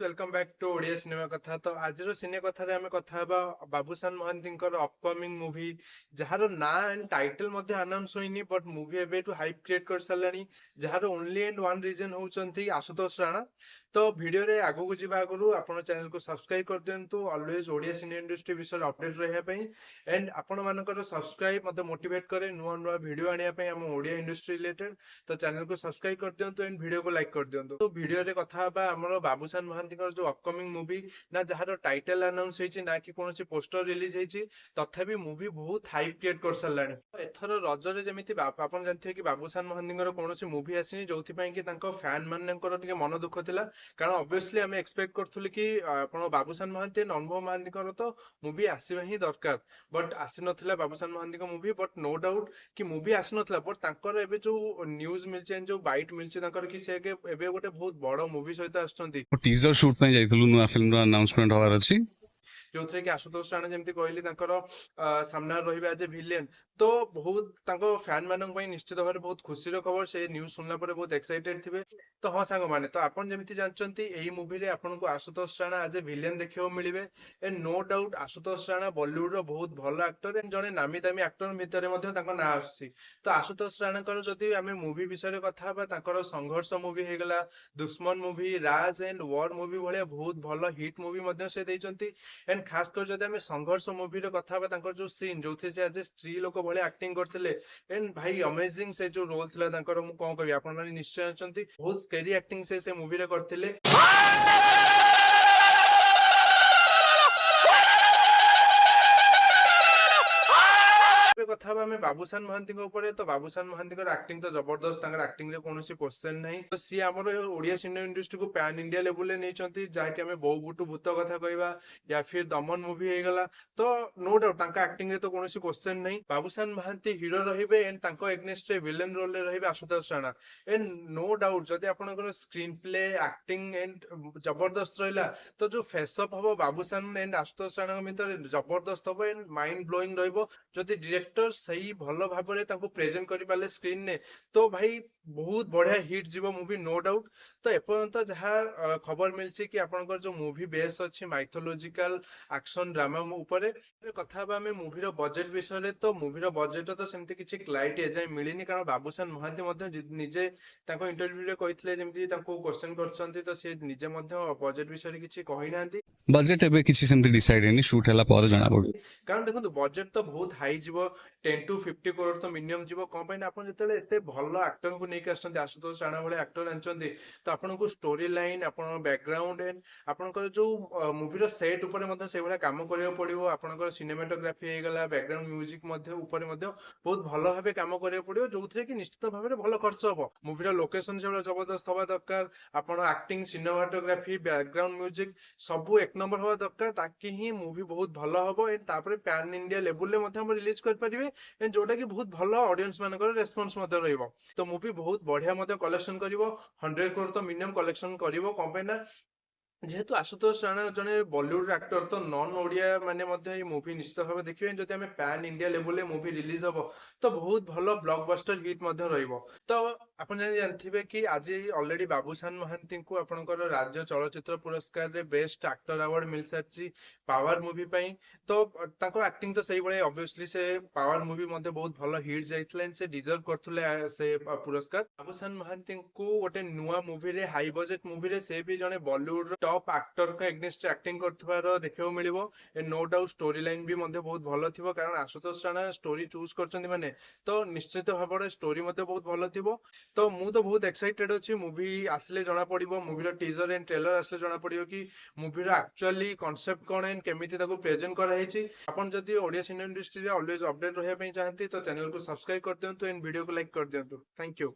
Welcome back to Odia cinema Katha. तो आज सिने कथा रे आमे कथा हबा बाबूसान महांतींकर अपकमिंग मूवी जहार ना एंड टाइटल मध्ये अनाउंस होइनी बट मूवी एबे टू हाइप क्रिएट कर सलानी Jahar only and one reason होचंती आशुतोष राणा। तो वीडियो रे आगु को जिबा आगु आपण चैनल को सब्सक्राइब कर दियंतु ऑलवेज ओडिया सिने इंडस्ट्री विषय अपडेट रहया पई एंड आपण मानकर सब्सक्राइब मते मोटिवेट करे नुवा नुवा वीडियो आनिया पई हम ओडिया इंडस्ट्री रिलेटेड। तो चैनल को सब्सक्राइब कर दियंतु एंड वीडियो को लाइक कर दियंतु। तो वीडियो रे कथा हबा हमरो बाबूसान महांतीकर जो अपकमिंग मूवी ना जहार टाइटल अनाउंस होइछि ना कि कोनोसी पोस्टर रिलीज होइछि तथापि मूवी बहुत हाइप क्रिएट कर सलानी। एथर रज रे जेमिति आपण जानथिए कि बाबूसान महांतीकर कोनोसी मूवी आसिनी जोथि पई कि तांको फैन माननकर टिके मन दुख थिला कारण ऑब्वियसली आम एक्सपेक्ट करथुली कि आपण बाबूसान महांती अनुभव महांतीकर तो मूवी आसीबा ही दरकार बट आसी नथिला Babusan Mohanty movie but no doubt कि मूवी आसी नथिला बट तांकर एबे जो न्यूज मिलचे जो बाइट मिलचे तांकर कि से एबे गोटे बहुत बड़ मूवी सहित आछंती टीजर शूट पे जाइथिलु नुआ फिल्म रो अनाउंसमेंट होवार अछि जो थे कि आशुतोष राणा जमती कहली तांकर सामना रहिबा एज ए विलेन। तो बहुत तांको फैन मानन पई निश्चित भाबरे बहुत खुशी रो खबर से न्यूज़ सुनला परे बहुत एक्साइटेड थिबे। तो हां सांग माने तो आपण जेमिति जानचंती एही मूवी रे आपण को Ashutosh Rana as a villain देखियो मिलिबे and no doubt Ashutosh Rana Bollywood रो बहुत भलो एक्टर एंड जने नामी दामी एक्टर भितरे मध्ये तांको ना आसी। तो आशुतोष राणा कर जदि आमे मूवी विषय रे कथा बा तांकर संघर्ष मूवी हे गेला Dushman movie Raj and war movie भलिया बहुत भलो हिट मूवी मध्ये से देइचंती एंड खास कर जदि आमे संघर्ष मूवी रे कथा बा तांकर जो सीन जोथि से एज ए स्त्री लोक भलिया एक्टिंग करथिले एंड भाई अमेजिंग से जो रोल थिला तांकर मु कोन कहबी आपण माने निश्चय जानचंती बहुत स्केरी एक्टिंग से मूवी रे करथिले। कथा में बाबूसान महांती तो बाबूसान महांती एक्टिंग तो जबरदस्त एक्टिंग रे कोनोसी क्वेश्चन नहीं। तो सी हमर ओडिया सिनेमा इंडस्ट्री को पैन इंडिया लेवल ले नेचंती जाके हमें बहु गुटु भूत कथा कहबा या फिर दमन मूवी हे गला तो नो डाउट तांका एक्टिंग रे तो कोनोसी क्वेश्चन नहीं। बाबूसान महांती हीरो रहिबे एंड तांको एगनेस्ट विलेन रोल रे रहिबे Ashutosh Rana and no doubt जदि आपनकर स्क्रीन प्ले एक्टिंग एंड जबरदस्त रहिला तो जो फेस अप हबो बाबूसान एंड आशुतोष राणा भीतर जबरदस्त हबो एंड माइंड ब्लोइंग रहिबो जदि डायरेक्टर सही भलो भाबरे तांको प्रेजेंट करि पाले स्क्रीन ने तो भाई बहुत बढ़िया हिट जीवो मूवी नो डाउट। तो एपर्यंत जहाँ खबर मिलची कि आपनकर जो मूवी बेस अछि माइथोलॉजिकल एक्शन ड्रामा ऊपर कथा बा में मूवी रो बजेट विषय रे तो मूवी रो बजेट तो सेमति किछि क्लैरिटी एजाय मिलिनी कारण बाबूसान महांती मध्ये निजे तांको इंटरव्यू रे कहितले जेमति तांको क्वेश्चन करछंती तो से निजे मध्ये बजेट विषय रे किछि कहि नांती बजेट एबे किछि सेमति डिसाइड हेनी शूट हला पर जाना पड़ी कारण देखो बजेट तो बहुत हाई जीवो 10 to 50 करोड़ तो मिनिमम जीवो कौन पे आपण जतले एते भलो एक्टर को नेक आछंती आशुतोष राणा भले एक्टर आछंती तो आपण को स्टोरी लाइन आपण बैकग्राउंड एंड आपनकर जो मूवी रो सेट ऊपर मध्ये से भला काम करियो पड़िबो आपनकर सिनेमेटोग्राफी हे गला बैकग्राउंड म्यूजिक मध्ये ऊपर मध्ये बहुत भलो भाबे काम करियो पड़िबो जोथरे कि निश्चित भाबे भलो खर्च हबो। मूवी रो लोकेशन से भला जबरदस्त हवा दरकार आपण एक्टिंग सिनेमेटोग्राफी बैकग्राउंड म्यूजिक सब एक नंबर हवा दरकार ताकि ही मूवी बहुत भलो हबो एंड तापर पैन इंडिया लेवल ले मध्ये हम रिलीज कर परिबे एंड जोटा कि बहुत भलो ऑडियंस मानकर रेस्पॉन्स मध्ये रहइबो। तो मूवी बहुत बढ़िया मध्ये कलेक्शन करिवो 100 करोड़ तो मिनिमम कलेक्शन करिवो कंपनी जेहेतु आशुतोष राणा जने बॉलीवुड एक्टर तो नॉन ओडिया माने मध्ये ये मूवी निश्चित भाबे देखिबे जति हमें पैन इंडिया लेवल ले मूवी रिलीज हबो तो बहुत भलो ब्लॉकबस्टर हिट मध्ये रहइबो। तो आपण जानथिबे कि आज ऑलरेडी बाबूसान महांती को आपनकर राज्य चलचित्र पुरस्कार रे बेस्ट एक्टर अवार्ड मिल सारची पावर मूवी पई। तो ताको एक्टिंग तो सही बळे ऑब्वियसली से पावर मूवी मध्ये बहुत भलो हिट जाइतले से डिजर्व करथुले से पुरस्कार। बाबूसान महांती को गोटे नुवा मूवी रे हाई बजेट मूवी रे से भी जने बॉलीवुड टॉप एक्टर का एगनेस्ट एक्टिंग करथवार देखियो मिलिबो ए नो डाउट स्टोरी लाइन भी मध्ये बहुत भलो थिबो कारण आशुतोष राणा स्टोरी चूज करचंदी माने तो निश्चित भाबरे स्टोरी मध्ये बहुत भलो थिबो। तो मु तो बहुत एक्साइटेड अछि मूवी आसले जणा पड़िबो मूवी रो टीजर एंड ट्रेलर आसले जणा पड़िबो कि मूवी रो एक्चुअली कांसेप्ट कोन एंड केमिति ताको प्रेजेंट करा हेछि। आपण जदि ओडिया सिनेमा इंडस्ट्री रे ऑलवेज अपडेट रहय पई चाहंती तो चैनल को सब्सक्राइब कर दियंतु एंड वीडियो को लाइक कर दियंतु। Thank you.